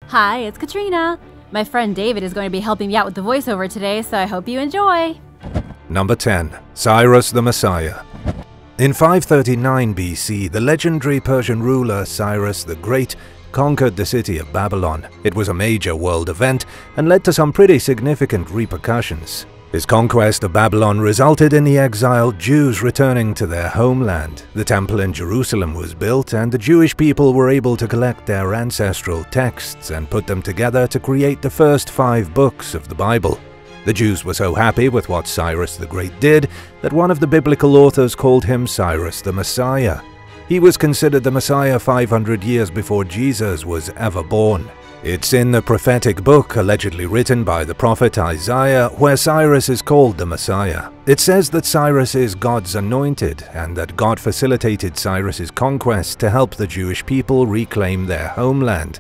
Hi, it's Katrina. My friend David is going to be helping me out with the voiceover today, so I hope you enjoy. Number 10. Cyrus the Messiah. In 539 BC, the legendary Persian ruler Cyrus the Great conquered the city of Babylon. It was a major world event and led to some pretty significant repercussions. His conquest of Babylon resulted in the exiled Jews returning to their homeland. The temple in Jerusalem was built, and the Jewish people were able to collect their ancestral texts and put them together to create the first 5 books of the Bible. The Jews were so happy with what Cyrus the Great did that one of the biblical authors called him Cyrus the Messiah. He was considered the Messiah 500 years before Jesus was ever born. It's in the prophetic book allegedly written by the prophet Isaiah where Cyrus is called the Messiah. It says that Cyrus is God's anointed and that God facilitated Cyrus's conquest to help the Jewish people reclaim their homeland.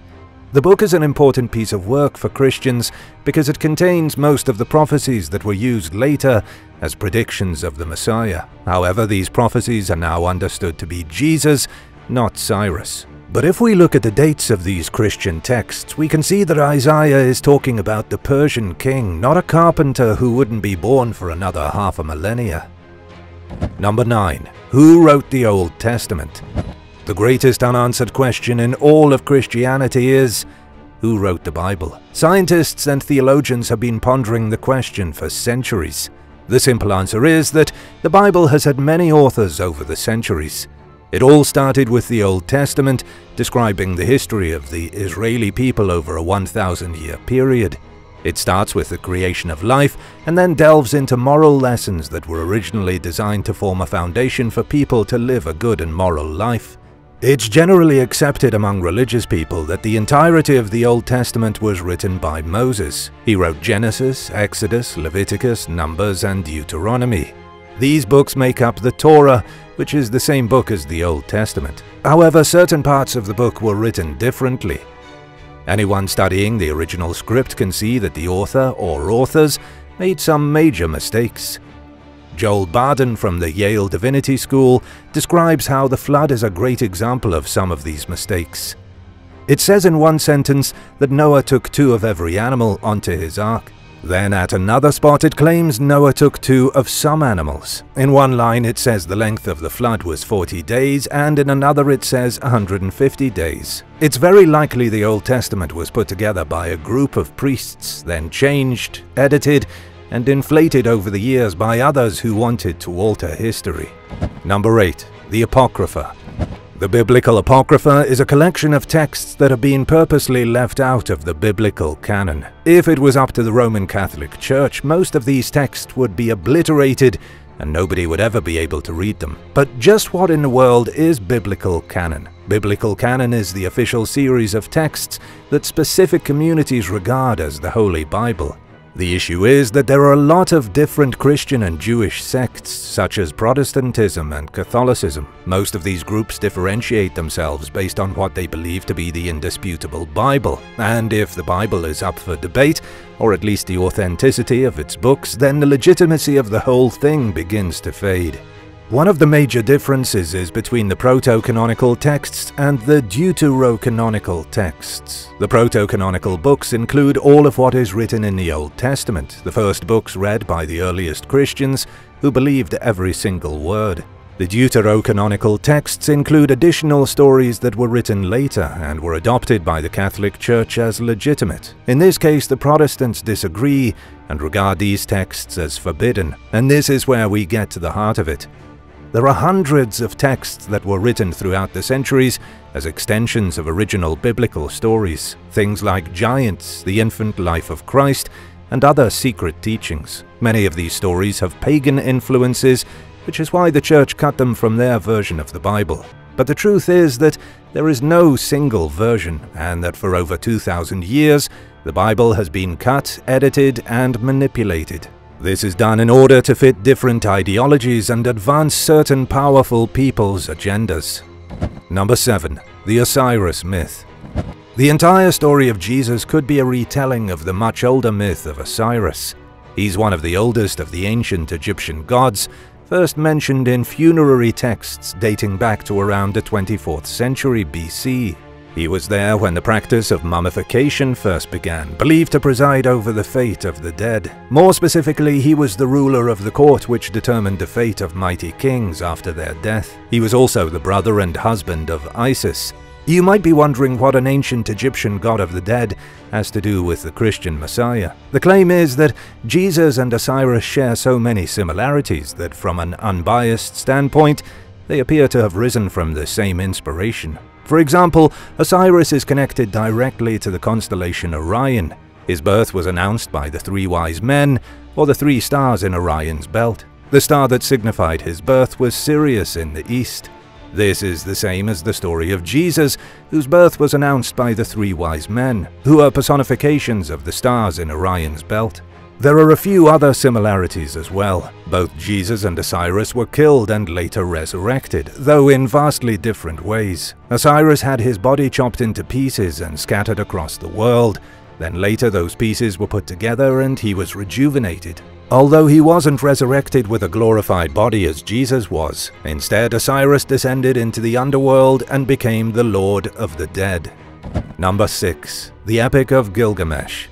The book is an important piece of work for Christians because it contains most of the prophecies that were used later as predictions of the Messiah. However, these prophecies are now understood to be Jesus, not Cyrus. But if we look at the dates of these Christian texts, we can see that Isaiah is talking about the Persian king, not a carpenter who wouldn't be born for another half a millennia. Number 9. Who wrote the Old Testament? The greatest unanswered question in all of Christianity is, who wrote the Bible? Scientists and theologians have been pondering the question for centuries. The simple answer is that the Bible has had many authors over the centuries. It all started with the Old Testament, describing the history of the Israeli people over a 1,000-year period. It starts with the creation of life and then delves into moral lessons that were originally designed to form a foundation for people to live a good and moral life. It's generally accepted among religious people that the entirety of the Old Testament was written by Moses. He wrote Genesis, Exodus, Leviticus, Numbers, and Deuteronomy. These books make up the Torah, which is the same book as the Old Testament. However, certain parts of the book were written differently. Anyone studying the original script can see that the author or authors made some major mistakes. Joel Barden from the Yale Divinity School describes how the flood is a great example of some of these mistakes. It says in one sentence that Noah took 2 of every animal onto his ark. Then at another spot it claims Noah took 2 of some animals. In one line it says the length of the flood was 40 days, and in another it says 150 days. It's very likely the Old Testament was put together by a group of priests, then changed, edited, and inflated over the years by others who wanted to alter history. Number 8. The Apocrypha. The biblical Apocrypha is a collection of texts that have been purposely left out of the biblical canon. If it was up to the Roman Catholic Church, most of these texts would be obliterated and nobody would ever be able to read them. But just what in the world is biblical canon? Biblical canon is the official series of texts that specific communities regard as the Holy Bible. The issue is that there are a lot of different Christian and Jewish sects, such as Protestantism and Catholicism. Most of these groups differentiate themselves based on what they believe to be the indisputable Bible. And if the Bible is up for debate, or at least the authenticity of its books, then the legitimacy of the whole thing begins to fade. One of the major differences is between the proto-canonical texts and the deuterocanonical texts. The proto-canonical books include all of what is written in the Old Testament, the first books read by the earliest Christians who believed every single word. The deuterocanonical texts include additional stories that were written later and were adopted by the Catholic Church as legitimate. In this case, the Protestants disagree and regard these texts as forbidden, and this is where we get to the heart of it. There are hundreds of texts that were written throughout the centuries as extensions of original biblical stories, things like giants, the infant life of Christ, and other secret teachings. Many of these stories have pagan influences, which is why the church cut them from their version of the Bible. But the truth is that there is no single version, and that for over 2,000 years, the Bible has been cut, edited, and manipulated. This is done in order to fit different ideologies and advance certain powerful people's agendas. Number 7. The Osiris myth. The entire story of Jesus could be a retelling of the much older myth of Osiris. He's one of the oldest of the ancient Egyptian gods, first mentioned in funerary texts dating back to around the 24th century BC. He was there when the practice of mummification first began, believed to preside over the fate of the dead. More specifically, he was the ruler of the court which determined the fate of mighty kings after their death. He was also the brother and husband of Isis. You might be wondering what an ancient Egyptian god of the dead has to do with the Christian Messiah. The claim is that Jesus and Osiris share so many similarities that from an unbiased standpoint, they appear to have risen from the same inspiration. For example, Osiris is connected directly to the constellation Orion. His birth was announced by the three wise men, or the three stars in Orion's belt. The star that signified his birth was Sirius in the east. This is the same as the story of Jesus, whose birth was announced by the three wise men, who are personifications of the stars in Orion's belt. There are a few other similarities as well. Both Jesus and Osiris were killed and later resurrected, though in vastly different ways. Osiris had his body chopped into pieces and scattered across the world. Then later those pieces were put together and he was rejuvenated. Although he wasn't resurrected with a glorified body as Jesus was, instead Osiris descended into the underworld and became the Lord of the Dead. Number 6. The Epic of Gilgamesh.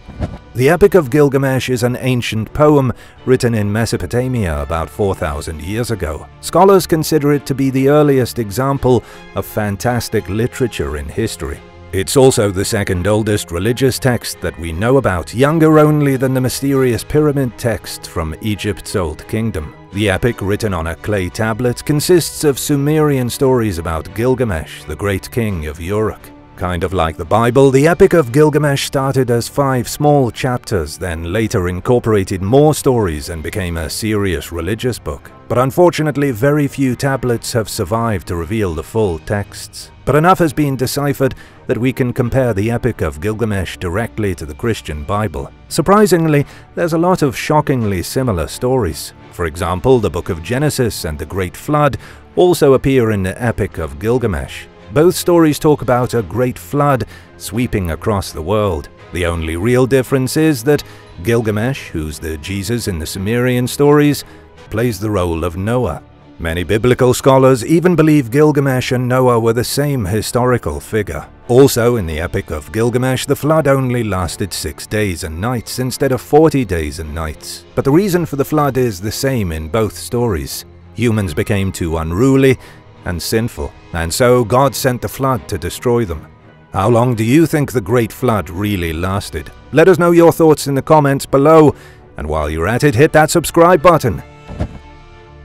The Epic of Gilgamesh is an ancient poem written in Mesopotamia about 4,000 years ago. Scholars consider it to be the earliest example of fantastic literature in history. It's also the second oldest religious text that we know about, younger only than the mysterious pyramid text from Egypt's Old Kingdom. The epic, written on a clay tablet, consists of Sumerian stories about Gilgamesh, the great king of Uruk. Kind of like the Bible, the Epic of Gilgamesh started as 5 small chapters, then later incorporated more stories and became a serious religious book. But unfortunately, very few tablets have survived to reveal the full texts. But enough has been deciphered that we can compare the Epic of Gilgamesh directly to the Christian Bible. Surprisingly, there's a lot of shockingly similar stories. For example, the book of Genesis and the Great Flood also appear in the Epic of Gilgamesh. Both stories talk about a great flood sweeping across the world. The only real difference is that Gilgamesh, who's the Jesus in the Sumerian stories, plays the role of Noah. Many biblical scholars even believe Gilgamesh and Noah were the same historical figure. Also, in the Epic of Gilgamesh, the flood only lasted 6 days and nights instead of 40 days and nights. But the reason for the flood is the same in both stories. Humans became too unruly and sinful, and so God sent the flood to destroy them. How long do you think the Great Flood really lasted? Let us know your thoughts in the comments below, and while you're at it, hit that subscribe button.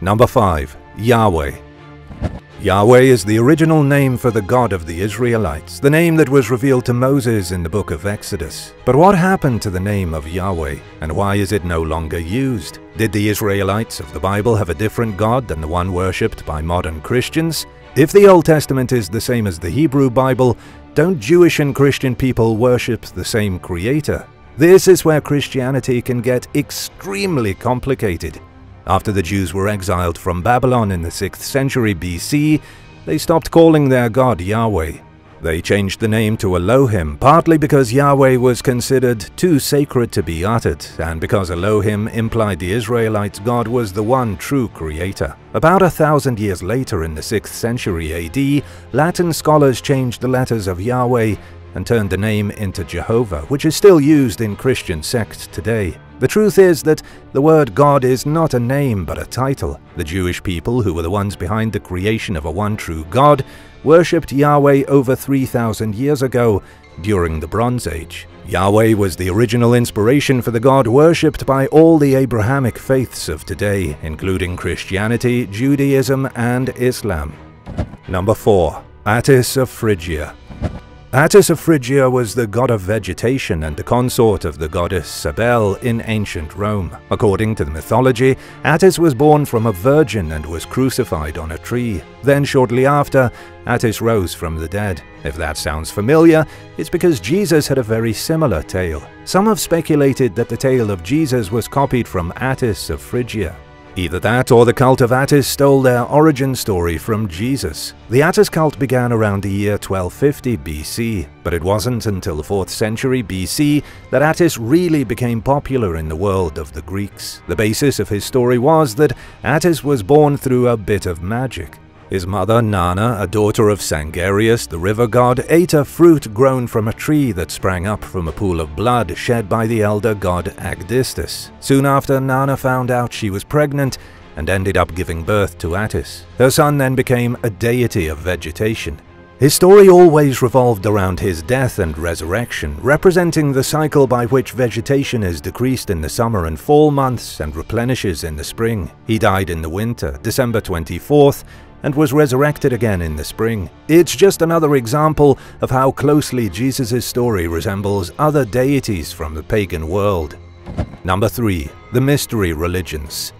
Number 5. Yahweh. Yahweh is the original name for the God of the Israelites, the name that was revealed to Moses in the book of Exodus. But what happened to the name of Yahweh, and why is it no longer used? Did the Israelites of the Bible have a different God than the one worshipped by modern Christians? If the Old Testament is the same as the Hebrew Bible, don't Jewish and Christian people worship the same Creator? This is where Christianity can get extremely complicated. After the Jews were exiled from Babylon in the 6th century BC, they stopped calling their god Yahweh. They changed the name to Elohim, partly because Yahweh was considered too sacred to be uttered, and because Elohim implied the Israelites' God was the one true creator. About 1,000 years later, in the 6th century AD, Latin scholars changed the letters of Yahweh and turned the name into Jehovah, which is still used in Christian sects today. The truth is that the word God is not a name but a title. The Jewish people, who were the ones behind the creation of a one true God, worshipped Yahweh over 3,000 years ago during the Bronze Age. Yahweh was the original inspiration for the God worshipped by all the Abrahamic faiths of today, including Christianity, Judaism, and Islam. Number 4. Attis of Phrygia. Attis of Phrygia was the god of vegetation and the consort of the goddess Cybele in ancient Rome. According to the mythology, Attis was born from a virgin and was crucified on a tree. Then shortly after, Attis rose from the dead. If that sounds familiar, it's because Jesus had a very similar tale. Some have speculated that the tale of Jesus was copied from Attis of Phrygia. Either that or the cult of Attis stole their origin story from Jesus. The Attis cult began around the year 1250 BC, but it wasn't until the 4th century BC that Attis really became popular in the world of the Greeks. The basis of his story was that Attis was born through a bit of magic. His mother, Nana, a daughter of Sangarius, the river god, ate a fruit grown from a tree that sprang up from a pool of blood shed by the elder god Agdistus. Soon after, Nana found out she was pregnant and ended up giving birth to Attis. Her son then became a deity of vegetation. His story always revolved around his death and resurrection, representing the cycle by which vegetation is decreased in the summer and fall months and replenishes in the spring. He died in the winter, December 24th, and was resurrected again in the spring. It's just another example of how closely Jesus' story resembles other deities from the pagan world. Number 3. The mystery religions.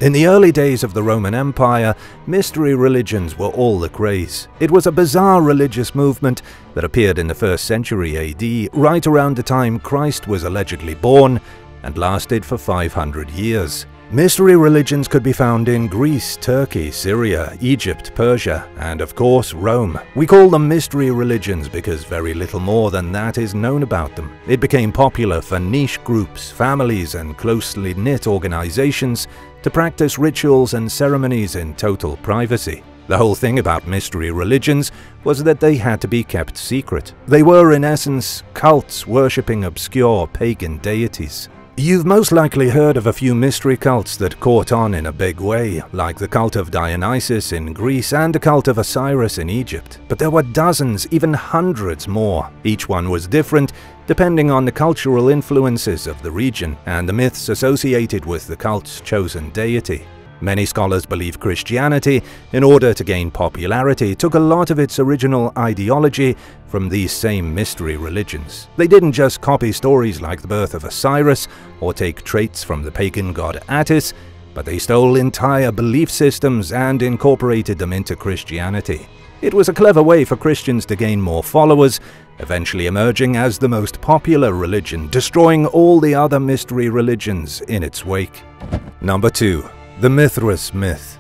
In the early days of the Roman Empire, mystery religions were all the craze. It was a bizarre religious movement that appeared in the 1st century A.D., right around the time Christ was allegedly born, and lasted for 500 years. Mystery religions could be found in Greece, Turkey, Syria, Egypt, Persia, and of course Rome. We call them mystery religions because very little more than that is known about them. It became popular for niche groups, families, and closely knit organizations to practice rituals and ceremonies in total privacy. The whole thing about mystery religions was that they had to be kept secret. They were, in essence, cults worshipping obscure pagan deities. You've most likely heard of a few mystery cults that caught on in a big way, like the cult of Dionysus in Greece and the cult of Osiris in Egypt. But there were dozens, even hundreds more. Each one was different, depending on the cultural influences of the region and the myths associated with the cult's chosen deity. Many scholars believe Christianity, in order to gain popularity, took a lot of its original ideology from these same mystery religions. They didn't just copy stories like the birth of Osiris or take traits from the pagan god Attis, but they stole entire belief systems and incorporated them into Christianity. It was a clever way for Christians to gain more followers, eventually emerging as the most popular religion, destroying all the other mystery religions in its wake. Number 2. The Mithras myth.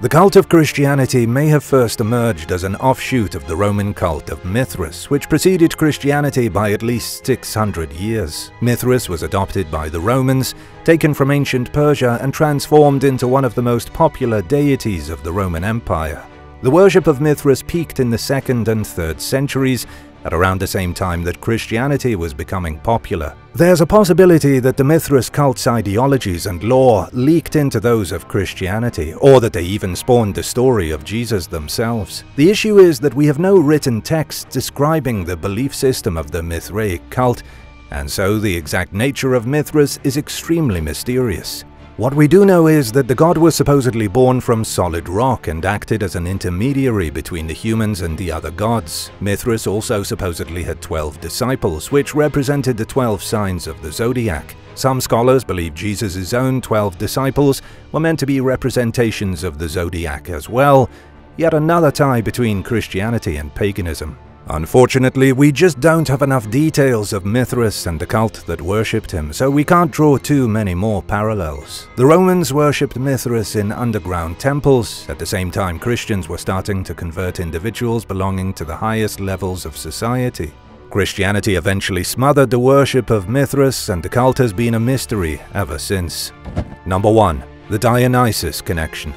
The cult of Christianity may have first emerged as an offshoot of the Roman cult of Mithras, which preceded Christianity by at least 600 years. Mithras was adopted by the Romans, taken from ancient Persia, and transformed into one of the most popular deities of the Roman Empire. The worship of Mithras peaked in the 2nd and 3rd centuries, at around the same time that Christianity was becoming popular. There's a possibility that the Mithras cult's ideologies and lore leaked into those of Christianity, or that they even spawned the story of Jesus themselves. The issue is that we have no written text describing the belief system of the Mithraic cult, and so the exact nature of Mithras is extremely mysterious. What we do know is that the god was supposedly born from solid rock and acted as an intermediary between the humans and the other gods. Mithras also supposedly had 12 disciples, which represented the 12 signs of the zodiac. Some scholars believe Jesus' own 12 disciples were meant to be representations of the zodiac as well, yet another tie between Christianity and paganism. Unfortunately, we just don't have enough details of Mithras and the cult that worshipped him, so we can't draw too many more parallels. The Romans worshipped Mithras in underground temples. At the same time, Christians were starting to convert individuals belonging to the highest levels of society. Christianity eventually smothered the worship of Mithras, and the cult has been a mystery ever since. Number 1. The Dionysus connection.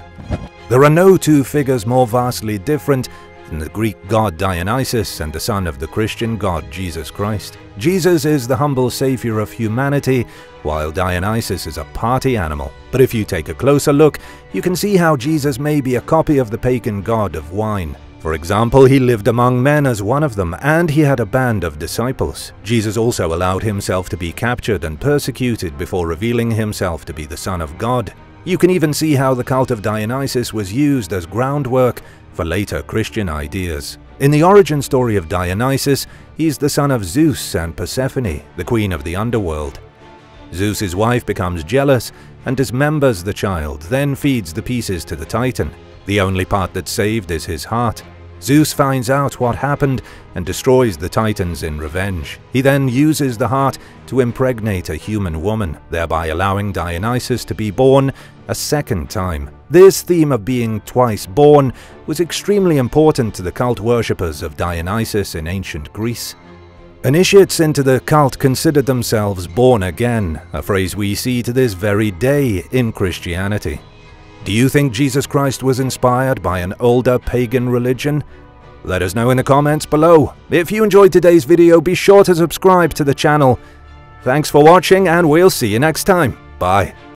There are no two figures more vastly different than the Greek god Dionysus and the son of the Christian god Jesus Christ. Jesus is the humble savior of humanity, while Dionysus is a party animal. But if you take a closer look, you can see how Jesus may be a copy of the pagan god of wine. For example, he lived among men as one of them, and he had a band of disciples. Jesus also allowed himself to be captured and persecuted before revealing himself to be the Son of God. You can even see how the cult of Dionysus was used as groundwork for later Christian ideas. In the origin story of Dionysus, he's the son of Zeus and Persephone, the queen of the underworld. Zeus's wife becomes jealous and dismembers the child, then feeds the pieces to the Titan. The only part that's saved is his heart. Zeus finds out what happened and destroys the Titans in revenge. He then uses the heart to impregnate a human woman, thereby allowing Dionysus to be born a second time. This theme of being twice born was extremely important to the cult worshippers of Dionysus in ancient Greece. Initiates into the cult considered themselves born again, a phrase we see to this very day in Christianity. Do you think Jesus Christ was inspired by an older pagan religion? Let us know in the comments below. If you enjoyed today's video, be sure to subscribe to the channel. Thanks for watching, and we'll see you next time. Bye.